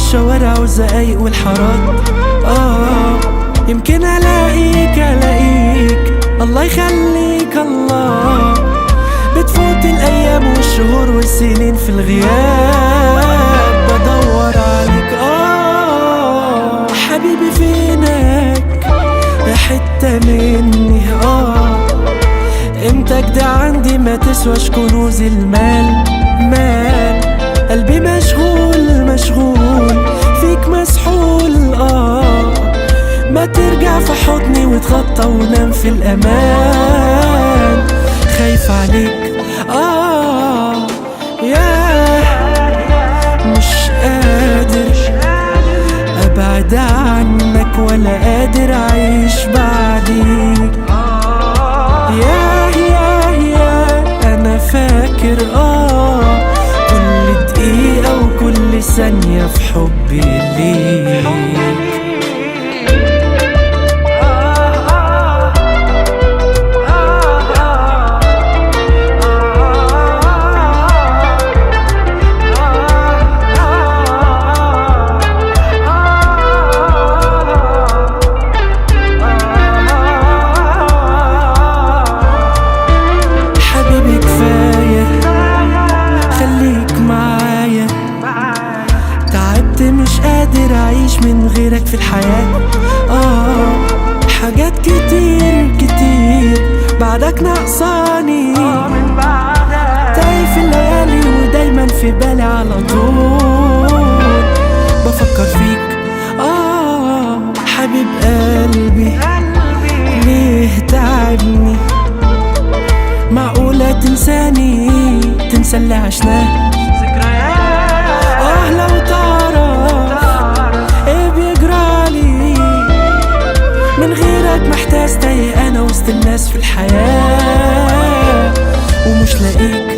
الشوارع والزقايق والحارات. يمكن الاقيك الله يخليك الله. بتفوت الايام والشهور والسنين في الغياب، بدور عليك حبيبي فينك يا حتة مني. قيمتك ده عندي ما تسواش كنوز المال. قلبي مشغول فيك مسحول. ما ترجع في حضني وتغطى ونام في الأمان. خايف عليك مش قادر أبعد عنك ولا قادر أعيش بعديك. أنا فاكر كل دقيقة وكل ثانية في حبي ليك. مش قادر أعيش من غيرك في الحياة. حاجات كتير بعدك ناقصاني. تايه في الليالي ودايما في بالي على طول. بفكر فيك حبيب قلبي، ليه تعبني؟ معقولة تنساني، تنسى اللي عشناه؟ لو تعرف ايه بيجرالي من غيرك، محتاج تايه انا وسط الناس في الحياة ومش لاقيك.